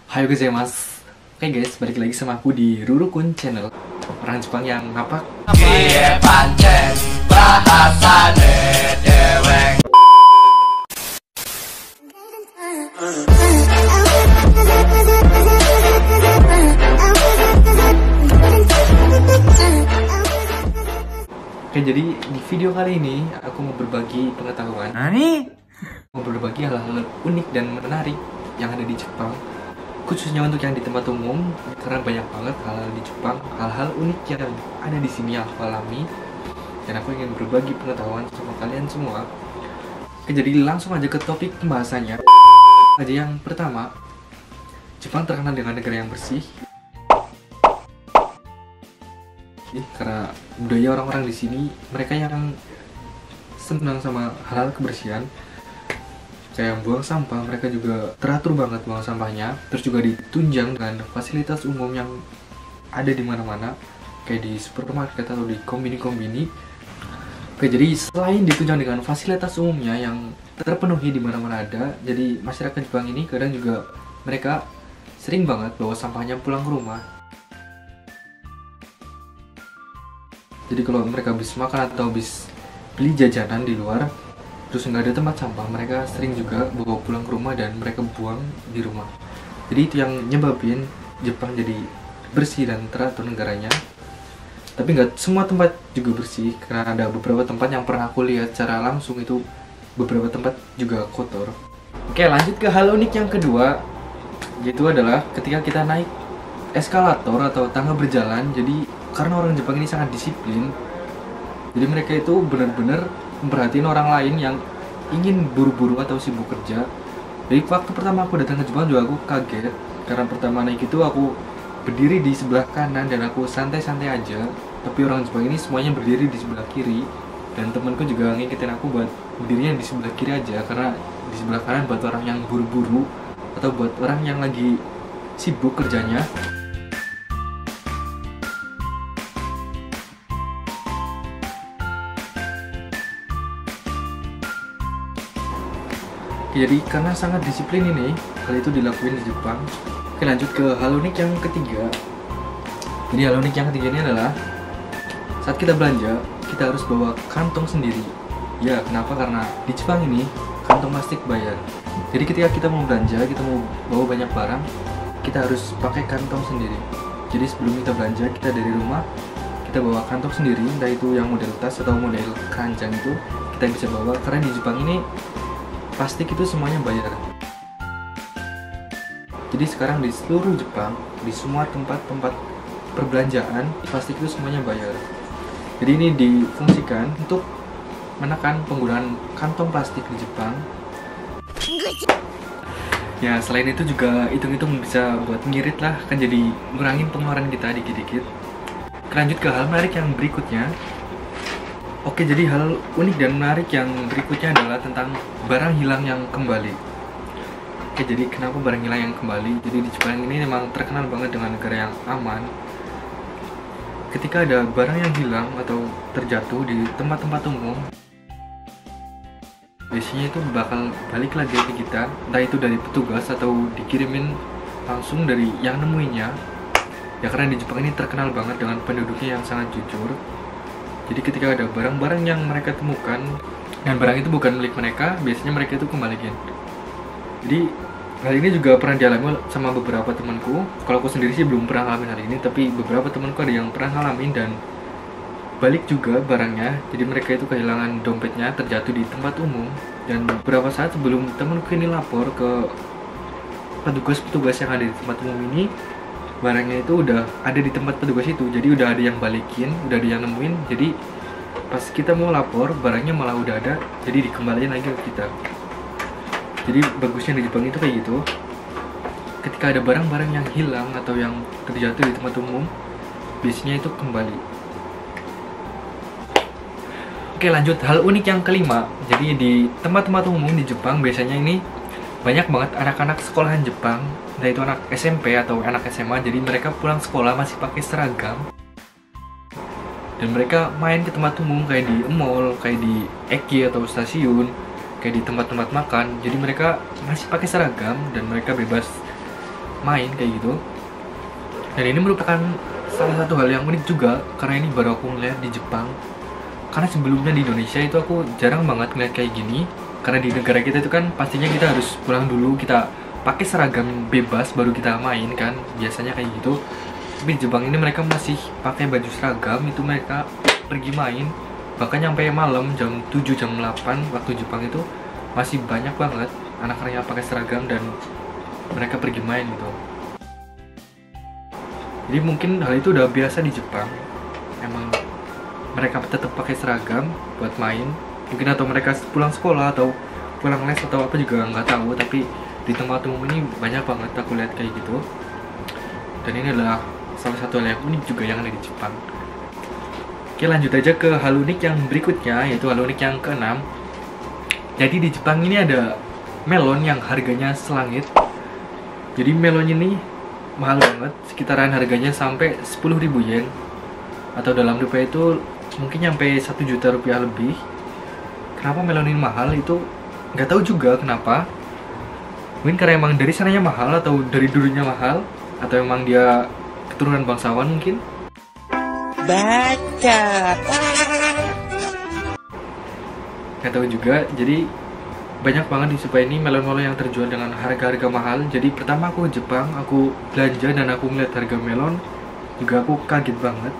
Hayo gozaimasu. Oke guys, balik lagi sama aku di Rurukun Channel. Orang Jepang yang ngapak. Piye pancen bahasane dewek. Oke, jadi di video kali ini aku mau berbagi pengetahuan. Mau berbagi hal-hal unik dan menarik yang ada di Jepang, khususnya untuk yang di tempat umum, karena banyak banget hal-hal di Jepang, hal-hal unik yang ada di sini yang aku alami, dan aku ingin berbagi pengetahuan sama kalian semua. Oke, jadi langsung aja ke topik pembahasannya. Aja yang pertama, Jepang terkenal dengan negara yang bersih. Karena budaya orang-orang di sini, mereka yang senang sama hal-hal kebersihan. Kayak yang buang sampah, mereka juga teratur banget buang sampahnya. Terus juga ditunjang dengan fasilitas umum yang ada di mana-mana, kayak di supermarket atau di kombini-kombini. Oke, jadi selain ditunjang dengan fasilitas umumnya yang terpenuhi di mana-mana ada, jadi masyarakat Jepang ini kadang juga mereka sering banget bawa sampahnya pulang ke rumah. Jadi kalau mereka habis makan atau habis beli jajanan di luar, terus nggak ada tempat sampah, mereka sering juga bawa pulang ke rumah dan mereka buang di rumah. Jadi itu yang nyebabin Jepang jadi bersih dan teratur negaranya. Tapi nggak semua tempat juga bersih, karena ada beberapa tempat yang pernah aku lihat secara langsung itu beberapa tempat juga kotor. Oke, lanjut ke hal unik yang kedua, yaitu adalah ketika kita naik eskalator atau tangga berjalan. Jadi karena orang Jepang ini sangat disiplin, jadi mereka itu benar-benar memperhatiin orang lain yang ingin buru-buru atau sibuk kerja. Jadi waktu pertama aku datang ke Jepang juga aku kaget, karena pertama naik itu aku berdiri di sebelah kanan dan aku santai-santai aja, tapi orang Jepang ini semuanya berdiri di sebelah kiri. Dan temanku juga ngingetin aku buat berdirinya di sebelah kiri aja, karena di sebelah kanan buat orang yang buru-buru atau buat orang yang lagi sibuk kerjanya. Jadi karena sangat disiplin ini, hal itu dilakuin di Jepang. Oke, lanjut ke hal unik yang ketiga. Jadi hal unik yang ketiga ini adalah saat kita belanja, kita harus bawa kantong sendiri. Ya, kenapa? Karena di Jepang ini kantong plastik bayar. Jadi ketika kita mau belanja, kita mau bawa banyak barang, kita harus pakai kantong sendiri. Jadi sebelum kita belanja, kita dari rumah, kita bawa kantong sendiri, entah itu yang model tas atau model keranjang itu kita bisa bawa. Karena di Jepang ini plastik itu semuanya bayar. Jadi sekarang di seluruh Jepang, di semua tempat-tempat perbelanjaan, plastik itu semuanya bayar. Jadi ini difungsikan untuk menekan penggunaan kantong plastik di Jepang. Ya, selain itu juga hitung-hitung bisa buat ngirit lah, kan jadi ngurangin pengeluaran kita dikit-dikit. Lanjut ke hal menarik yang berikutnya. Oke, jadi hal unik dan menarik yang berikutnya adalah tentang barang hilang yang kembali. Oke, jadi kenapa barang hilang yang kembali? Jadi di Jepang ini memang terkenal banget dengan negara yang aman. Ketika ada barang yang hilang atau terjatuh di tempat-tempat umum, biasanya itu bakal balik lagi ke kita, entah itu dari petugas atau dikirimin langsung dari yang nemuinya. Ya, karena di Jepang ini terkenal banget dengan penduduknya yang sangat jujur. Jadi ketika ada barang-barang yang mereka temukan dan barang itu bukan milik mereka, biasanya mereka itu kembaliin. Jadi hal ini juga pernah dialami sama beberapa temanku. Kalau aku sendiri sih belum pernah ngalamin hal ini, tapi beberapa temanku ada yang pernah ngalamin dan balik juga barangnya. Jadi mereka itu kehilangan dompetnya, terjatuh di tempat umum. Dan beberapa saat sebelum temanku ini lapor ke petugas-petugas yang ada di tempat umum ini, barangnya itu udah ada di tempat petugas itu, jadi udah ada yang balikin, udah ada yang nemuin. Jadi pas kita mau lapor, barangnya malah udah ada, jadi dikembaliin lagi ke kita. Jadi bagusnya di Jepang itu kayak gitu, ketika ada barang-barang yang hilang atau yang terjatuh di tempat umum, biasanya itu kembali. Oke, lanjut hal unik yang kelima. Jadi di tempat-tempat umum di Jepang biasanya ini banyak banget anak-anak sekolahan Jepang, entah itu anak SMP atau anak SMA. Jadi mereka pulang sekolah masih pakai seragam dan mereka main ke tempat umum kayak di mall, kayak di eki atau stasiun, kayak di tempat-tempat makan. Jadi mereka masih pakai seragam dan mereka bebas main kayak gitu. Dan ini merupakan salah satu hal yang unik juga, karena ini baru aku ngeliat di Jepang. Karena sebelumnya di Indonesia itu aku jarang banget ngeliat kayak gini. Karena di negara kita itu kan pastinya kita harus pulang dulu, kita pakai seragam bebas baru kita main kan, biasanya kayak gitu. Tapi di Jepang ini mereka masih pakai baju seragam, itu mereka pergi main. Bahkan nyampe malam jam 7, jam 8 waktu Jepang itu masih banyak banget anak-anak yang pakai seragam dan mereka pergi main gitu. Jadi mungkin hal itu udah biasa di Jepang. Emang mereka tetap pakai seragam buat main. Mungkin atau mereka pulang sekolah atau pulang les atau apa juga nggak tahu. Tapi di tempat umum ini banyak banget aku lihat kayak gitu. Dan ini adalah salah satu hal yang unik juga yang ada di Jepang. Oke, lanjut aja ke hal unik yang berikutnya, yaitu hal unik yang ke-6. Jadi di Jepang ini ada melon yang harganya selangit. Jadi melon ini mahal banget, sekitaran harganya sampai 10.000 yen, atau dalam rupiah itu mungkin nyampe 1 juta rupiah lebih. Kenapa melon ini mahal itu nggak tahu juga kenapa. Mungkin karena emang dari sananya mahal, atau dari dulunya mahal, atau emang dia keturunan bangsawan mungkin. Baca. Nggak tahu juga. Jadi banyak banget di Jepang ini melon-melon yang terjual dengan harga-harga mahal. Jadi pertama aku ke Jepang, aku belanja dan aku ngeliat harga melon, juga aku kaget banget.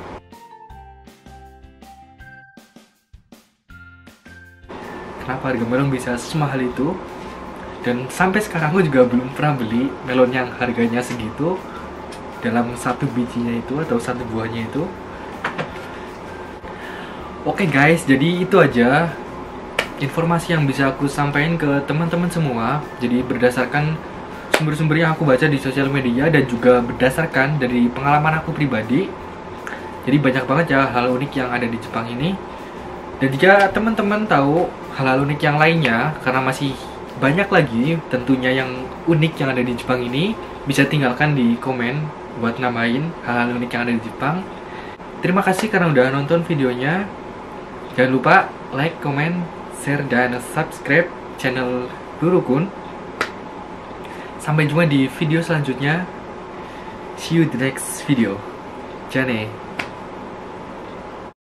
Kenapa harga melon bisa semahal itu? Dan sampai sekarang aku juga belum pernah beli melon yang harganya segitu dalam satu bijinya itu atau satu buahnya itu. Oke guys, jadi itu aja informasi yang bisa aku sampaikan ke teman-teman semua. Jadi berdasarkan sumber-sumber yang aku baca di sosial media dan juga berdasarkan dari pengalaman aku pribadi. Jadi banyak banget ya hal unik yang ada di Jepang ini. Dan jika teman-teman tahu hal-hal unik yang lainnya, karena masih banyak lagi tentunya yang unik yang ada di Jepang ini, bisa tinggalkan di komen buat namain hal-hal unik yang ada di Jepang. Terima kasih karena udah nonton videonya. Jangan lupa like, comment, share, dan subscribe channel Rurukun. Sampai jumpa di video selanjutnya. See you the next video. Jane.